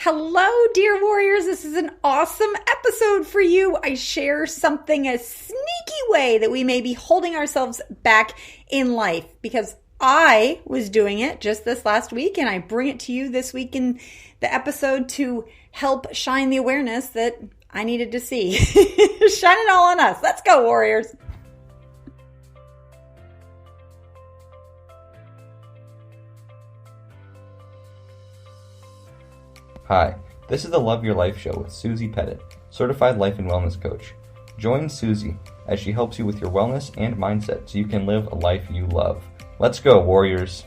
Hello, dear warriors. This is an awesome episode for you. I share something a sneaky way that we may be holding ourselves back in life because I was doing it just this last week, and I bring it to you this week in the episode to help shine the awareness that I needed to see. Shine it all on us. Let's go, warriors. Hi, this is the Love Your Life Show with Susie Pettit, Certified Life and Wellness Coach. Join Susie as she helps you with your wellness and mindset so you can live a life you love. Let's go, warriors!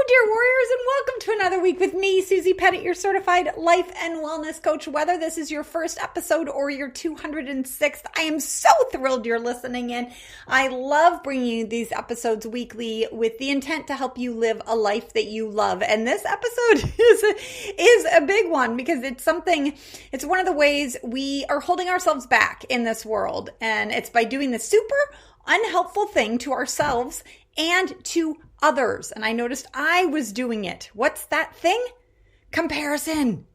Dear warriors, and welcome to another week with me, Susie Pettit, your certified life and wellness coach. Whether this is your first episode or your 206th, I am so thrilled you're listening in. I love bringing you these episodes weekly with the intent to help you live a life that you love. And this episode is a big one because it's one of the ways we are holding ourselves back in this world. And it's by doing the super unhelpful thing to ourselves and to others. And I noticed I was doing it. What's that thing? Comparison.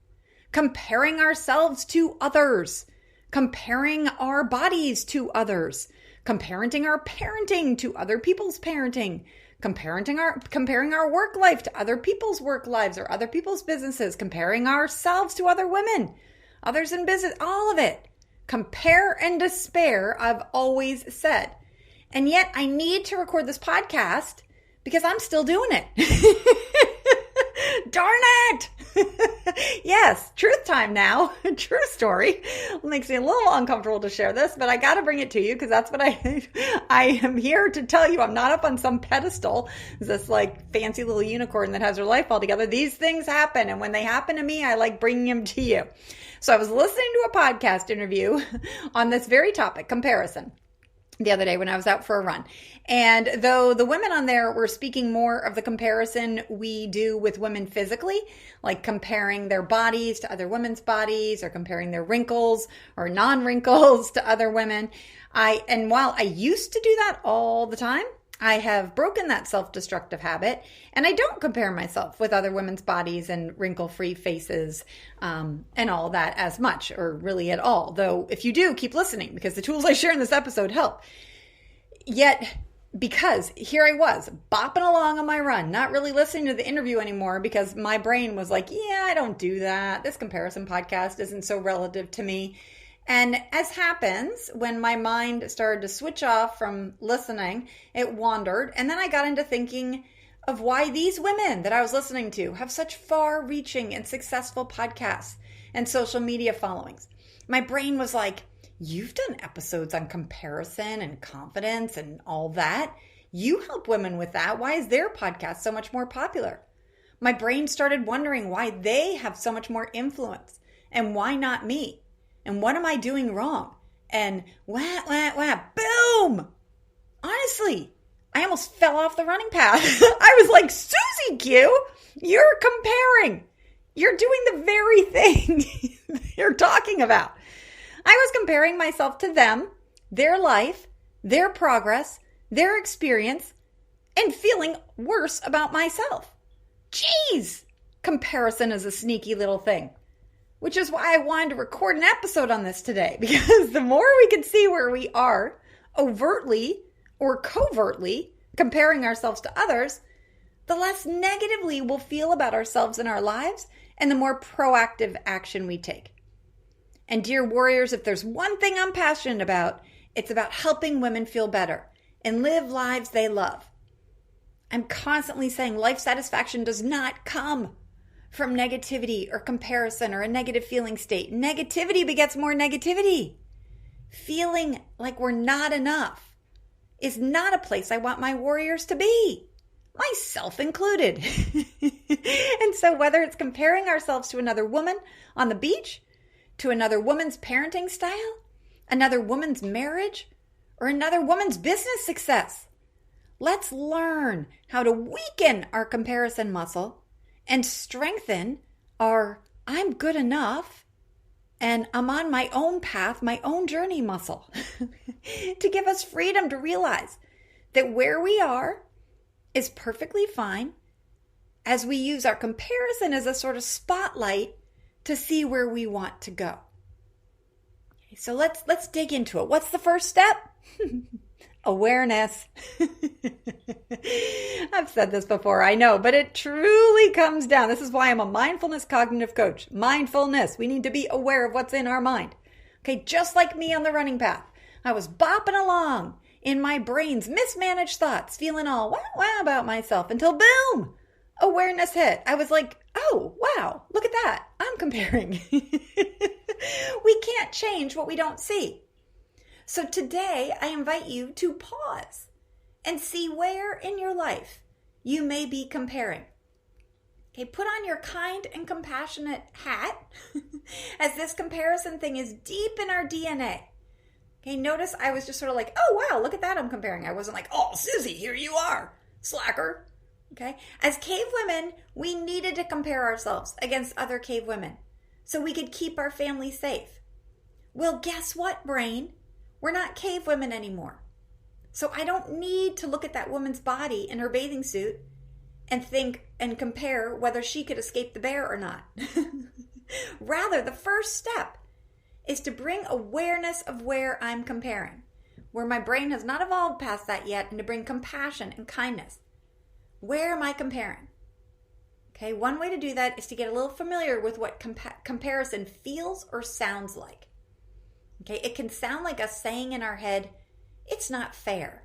Comparing ourselves to others. Comparing our bodies to others. Comparing our parenting to other people's parenting. Comparing our work life to other people's work lives or other people's businesses. Comparing ourselves to other women, others in business, all of it. Compare and despair, I've always said. And yet I need to record this podcast because I'm still doing it. Darn it. Yes, truth time now. True story. It makes me a little uncomfortable to share this, but I got to bring it to you because that's what I am here to tell you. I'm not up on some pedestal. This like fancy little unicorn that has her life all together. These things happen. And when they happen to me, I like bringing them to you. So I was listening to a podcast interview on this very topic, comparison, the other day when I was out for a run. And though the women on there were speaking more of the comparison we do with women physically, like comparing their bodies to other women's bodies or comparing their wrinkles or non-wrinkles to other women. While I used to do that all the time, I have broken that self-destructive habit, and I don't compare myself with other women's bodies and wrinkle-free faces and all that as much, or really at all. Though if you do, keep listening because the tools I share in this episode help. Yet, because here I was bopping along on my run, not really listening to the interview anymore because my brain was like, yeah, I don't do that. This comparison podcast isn't so relative to me. And as happens, when my mind started to switch off from listening, it wandered. And then I got into thinking of why these women that I was listening to have such far-reaching and successful podcasts and social media followings. My brain was like, you've done episodes on comparison and confidence and all that. You help women with that. Why is their podcast so much more popular? My brain started wondering why they have so much more influence and why not me? And what am I doing wrong? And boom! Honestly, I almost fell off the running path. I was like, Susie Q, you're comparing. You're doing the very thing you're talking about. I was comparing myself to them, their life, their progress, their experience, and feeling worse about myself. Jeez! Comparison is a sneaky little thing. Which is why I wanted to record an episode on this today, because the more we can see where we are overtly or covertly comparing ourselves to others, the less negatively we'll feel about ourselves and our lives, and the more proactive action we take. And dear warriors, if there's one thing I'm passionate about, it's about helping women feel better and live lives they love. I'm constantly saying life satisfaction does not come from negativity or comparison or a negative feeling state. Negativity begets more negativity. Feeling like we're not enough is not a place I want my warriors to be, myself included. And so whether it's comparing ourselves to another woman on the beach, to another woman's parenting style, another woman's marriage, or another woman's business success, let's learn how to weaken our comparison muscle and strengthen our I'm good enough and I'm on my own path, my own journey muscle to give us freedom to realize that where we are is perfectly fine as we use our comparison as a sort of spotlight to see where we want to go. Okay, so let's dig into it. What's the first step? Awareness. I've said this before, I know, but it truly comes down. This is why I'm a mindfulness cognitive coach. Mindfulness. We need to be aware of what's in our mind. Okay, just like me on the running path. I was bopping along in my brain's mismanaged thoughts, feeling all wow about myself until boom, awareness hit. I was like, oh, wow, look at that. I'm comparing. We can't change what we don't see. So today I invite you to pause and see where in your life you may be comparing. Okay, put on your kind and compassionate hat as this comparison thing is deep in our DNA. Okay, notice I was just sort of like, oh, wow, look at that, I'm comparing. I wasn't like, oh, Susie, here you are, slacker. Okay, as cave women, we needed to compare ourselves against other cave women so we could keep our family safe. Well, guess what, brain? We're not cave women anymore. So I don't need to look at that woman's body in her bathing suit and think and compare whether she could escape the bear or not. Rather, the first step is to bring awareness of where I'm comparing, where my brain has not evolved past that yet, and to bring compassion and kindness. Where am I comparing? Okay, one way to do that is to get a little familiar with what comparison feels or sounds like. Okay, it can sound like us saying in our head, it's not fair,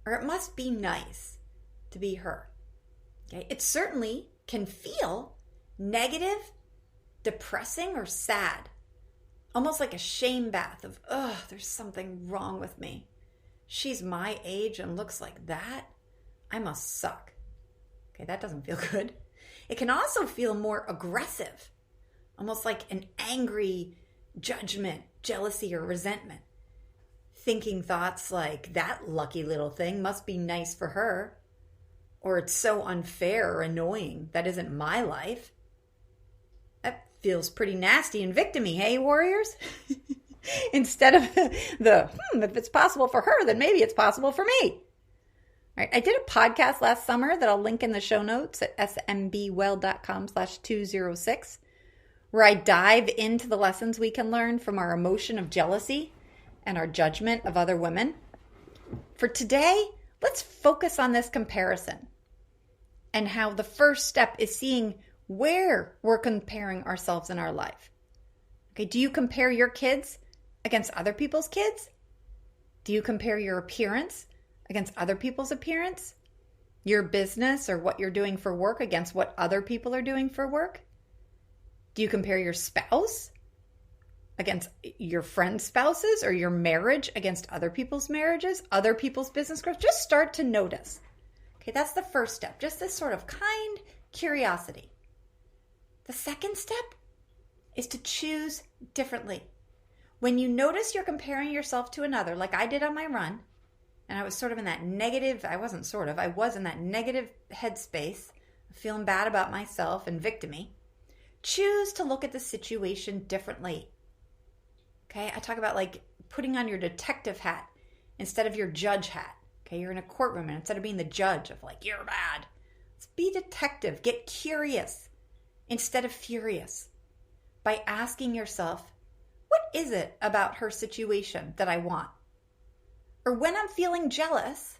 or it must be nice to be her. Okay, it certainly can feel negative, depressing, or sad. Almost like a shame bath of, ugh, there's something wrong with me. She's my age and looks like that. I must suck. Okay, that doesn't feel good. It can also feel more aggressive, almost like an angry judgment, jealousy, or resentment. Thinking thoughts like, that lucky little thing must be nice for her. Or it's so unfair or annoying. That isn't my life. That feels pretty nasty and victim-y, hey, warriors? Instead of if it's possible for her, then maybe it's possible for me. All right, I did a podcast last summer that I'll link in the show notes at smbwell.com/206, where I dive into the lessons we can learn from our emotion of jealousy and our judgment of other women. For today, let's focus on this comparison and how the first step is seeing where we're comparing ourselves in our life. Okay, do you compare your kids against other people's kids? Do you compare your appearance against other people's appearance? Your business or what you're doing for work against what other people are doing for work? Do you compare your spouse against your friends' spouses, or your marriage against other people's marriages, other people's business growth? Just start to notice. Okay, that's the first step. Just this sort of kind curiosity. The second step is to choose differently. When you notice you're comparing yourself to another, like I did on my run, and I was sort of in that negative, I was in that negative headspace, feeling bad about myself and victim-y, choose to look at the situation differently. Okay, I talk about like putting on your detective hat instead of your judge hat. Okay, you're in a courtroom, and instead of being the judge of like, you're bad, let's be detective. Get curious instead of furious by asking yourself, what is it about her situation that I want? Or when I'm feeling jealous,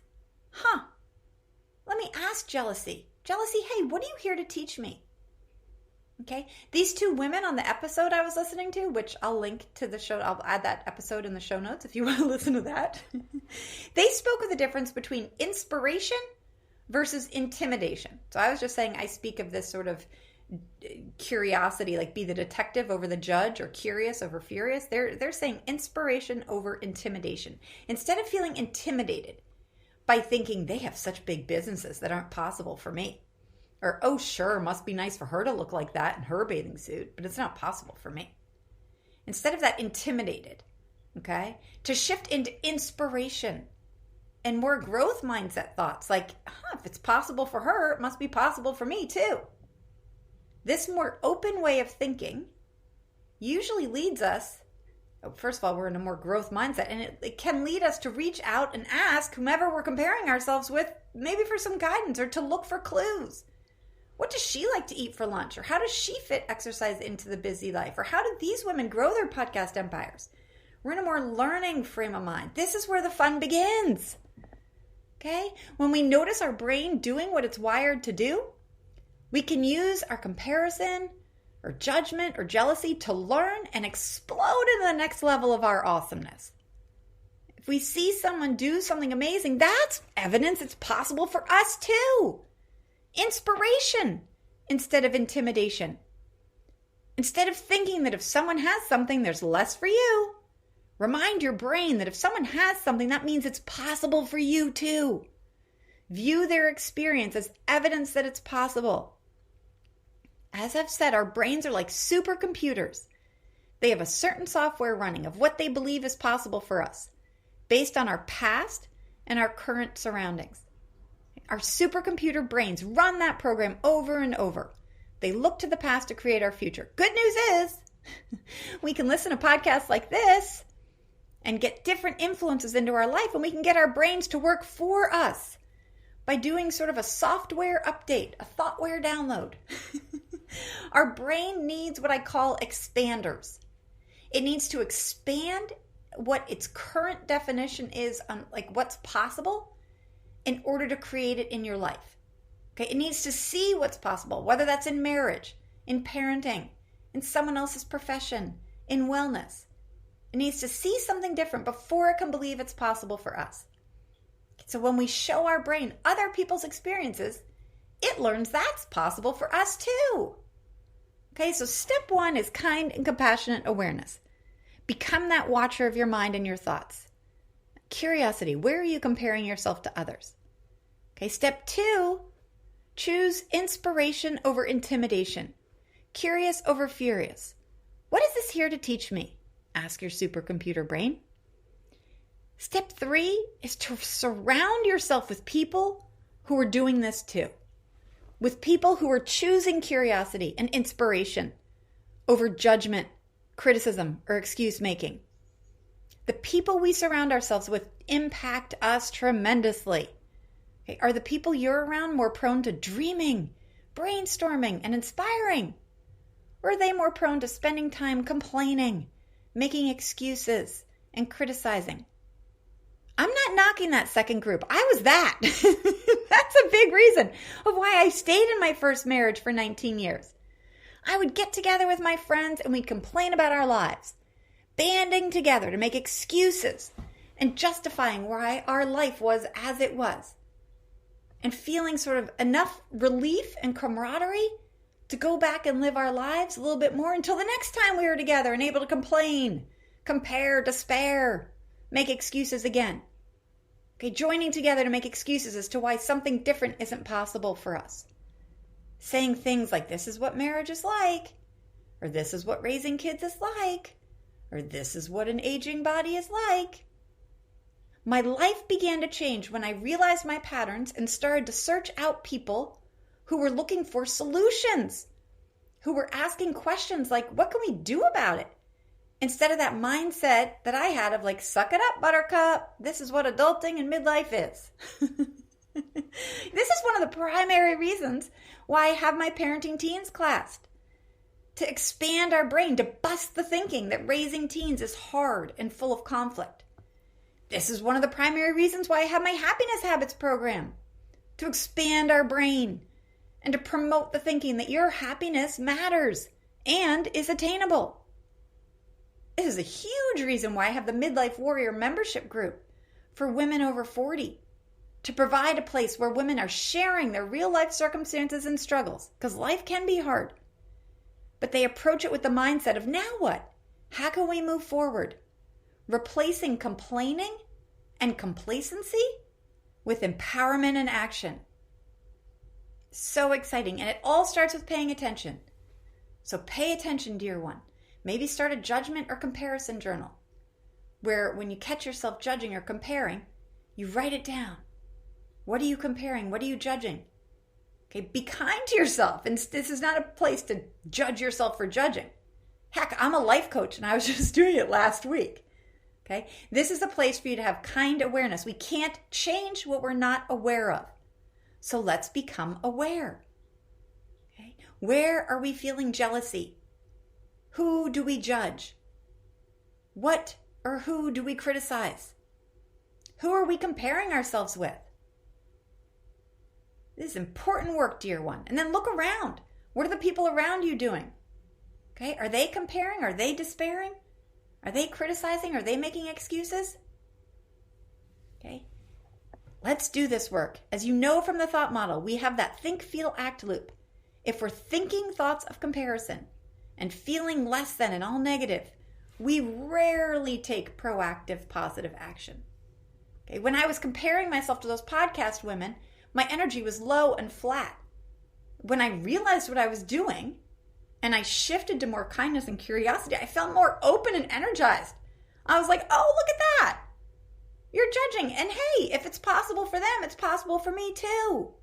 let me ask jealousy. Jealousy, hey, what are you here to teach me? Okay, these two women on the episode I was listening to, which I'll link to the show, I'll add that episode in the show notes if you want to listen to that. They spoke of the difference between inspiration versus intimidation. So I was just saying I speak of this sort of curiosity, like be the detective over the judge, or curious over furious. They're saying inspiration over intimidation. Instead of feeling intimidated by thinking they have such big businesses that aren't possible for me, or, oh, sure, must be nice for her to look like that in her bathing suit, but it's not possible for me. Instead of that intimidated, okay, to shift into inspiration and more growth mindset thoughts like, if it's possible for her, it must be possible for me too. This more open way of thinking usually leads us, first of all, we're in a more growth mindset, and it can lead us to reach out and ask whomever we're comparing ourselves with, maybe for some guidance or to look for clues. What does she like to eat for lunch? Or how does she fit exercise into the busy life? Or how did these women grow their podcast empires? We're in a more learning frame of mind. This is where the fun begins. Okay? When we notice our brain doing what it's wired to do, we can use our comparison or judgment or jealousy to learn and explode into the next level of our awesomeness. If we see someone do something amazing, that's evidence it's possible for us too. Inspiration instead of intimidation. Instead of thinking that if someone has something, there's less for you, remind your brain that if someone has something, that means it's possible for you too. View their experience as evidence that it's possible. As I've said, our brains are like supercomputers. They have a certain software running of what they believe is possible for us, based on our past and our current surroundings. Our supercomputer brains run that program over and over. They look to the past to create our future. Good news is, we can listen to podcasts like this and get different influences into our life, and we can get our brains to work for us by doing sort of a software update, a thoughtware download. Our brain needs what I call expanders. It needs to expand what its current definition is on like what's possible in order to create it in your life. Okay, it needs to see what's possible, whether that's in marriage, in parenting, in someone else's profession, in wellness. It needs to see something different before it can believe it's possible for us. So when we show our brain other people's experiences, it learns that's possible for us too. Okay, so step 1 is kind and compassionate awareness. Become that watcher of your mind and your thoughts. Curiosity, where are you comparing yourself to others? Okay, step 2, choose inspiration over intimidation. Curious over furious. What is this here to teach me? Ask your supercomputer brain. Step 3 is to surround yourself with people who are doing this too. With people who are choosing curiosity and inspiration over judgment, criticism, or excuse making. The people we surround ourselves with impact us tremendously. Okay, are the people you're around more prone to dreaming, brainstorming, and inspiring? Or are they more prone to spending time complaining, making excuses, and criticizing? I'm not knocking that second group. I was that. That's a big reason of why I stayed in my first marriage for 19 years. I would get together with my friends and we'd complain about our lives, banding together to make excuses and justifying why our life was as it was, and feeling sort of enough relief and camaraderie to go back and live our lives a little bit more until the next time we were together and able to complain, compare, despair, make excuses again. Okay, joining together to make excuses as to why something different isn't possible for us. Saying things like, this is what marriage is like, or this is what raising kids is like, or this is what an aging body is like. My life began to change when I realized my patterns and started to search out people who were looking for solutions, who were asking questions like, what can we do about it? Instead of that mindset that I had of like, suck it up, buttercup. This is what adulting and midlife is. This is one of the primary reasons why I have my parenting teens class. To expand our brain, to bust the thinking that raising teens is hard and full of conflict. This is one of the primary reasons why I have my happiness habits program. To expand our brain and to promote the thinking that your happiness matters and is attainable. This is a huge reason why I have the Midlife Warrior membership group for women over 40, to provide a place where women are sharing their real life circumstances and struggles, because life can be hard. But they approach it with the mindset of, now what? How can we move forward? Replacing complaining and complacency with empowerment and action. So exciting. And it all starts with paying attention. So pay attention, dear one. Maybe start a judgment or comparison journal where when you catch yourself judging or comparing, you write it down. What are you comparing? What are you judging? Okay, be kind to yourself. And this is not a place to judge yourself for judging. Heck, I'm a life coach and I was just doing it last week. Okay, this is a place for you to have kind awareness. We can't change what we're not aware of. So let's become aware. Where are we feeling jealousy? Who do we judge? What or who do we criticize? Who are we comparing ourselves with? This is important work, dear one. And then look around. What are the people around you doing? Okay, are they comparing? Are they despairing? Are they criticizing? Are they making excuses? Okay, let's do this work. As you know from the thought model, we have that think, feel, act loop. If we're thinking thoughts of comparison and feeling less than and all negative, we rarely take proactive, positive action. Okay, when I was comparing myself to those podcast women, my energy was low and flat. When I realized what I was doing and I shifted to more kindness and curiosity, I felt more open and energized. I was like, oh, look at that. You're judging. And hey, if it's possible for them, it's possible for me too.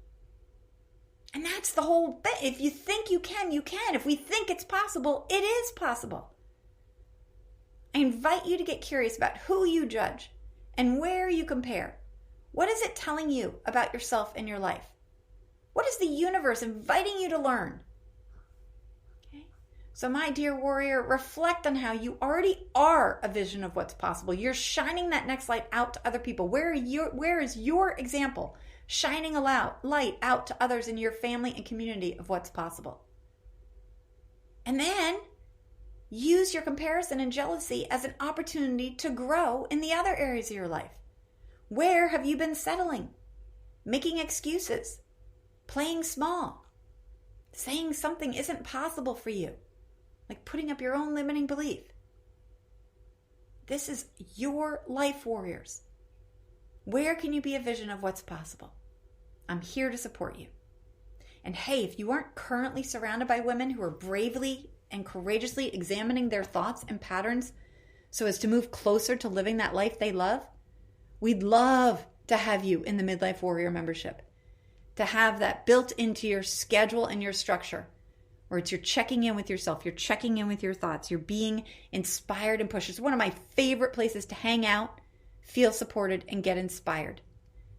And that's the whole thing. If you think you can, you can. If we think it's possible, it is possible. I invite you to get curious about who you judge and where you compare. What is it telling you about yourself and your life? What is the universe inviting you to learn? Okay. So my dear warrior, reflect on how you already are a vision of what's possible. You're shining that next light out to other people. Where is your example shining a light out to others in your family and community of what's possible? And then use your comparison and jealousy as an opportunity to grow in the other areas of your life. Where have you been settling, making excuses, playing small, saying something isn't possible for you, like putting up your own limiting belief? This is your life, warriors. Where can you be a vision of what's possible? I'm here to support you. And hey, if you aren't currently surrounded by women who are bravely and courageously examining their thoughts and patterns so as to move closer to living that life they love, we'd love to have you in the Midlife Warrior membership, to have that built into your schedule and your structure, where it's you're checking in with yourself, you're checking in with your thoughts, you're being inspired and pushed. It's one of my favorite places to hang out, feel supported, and get inspired.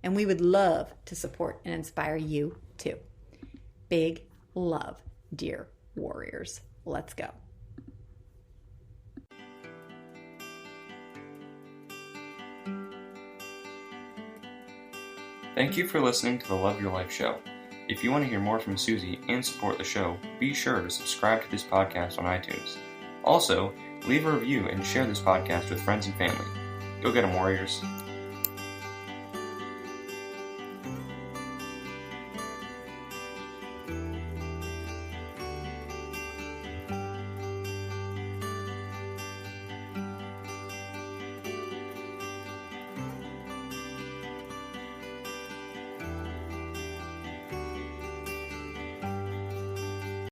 And we would love to support and inspire you too. Big love, dear warriors. Let's go. Thank you for listening to the Love Your Life show. If you want to hear more from Susie and support the show, be sure to subscribe to this podcast on iTunes. Also, leave a review and share this podcast with friends and family. Go get 'em, warriors.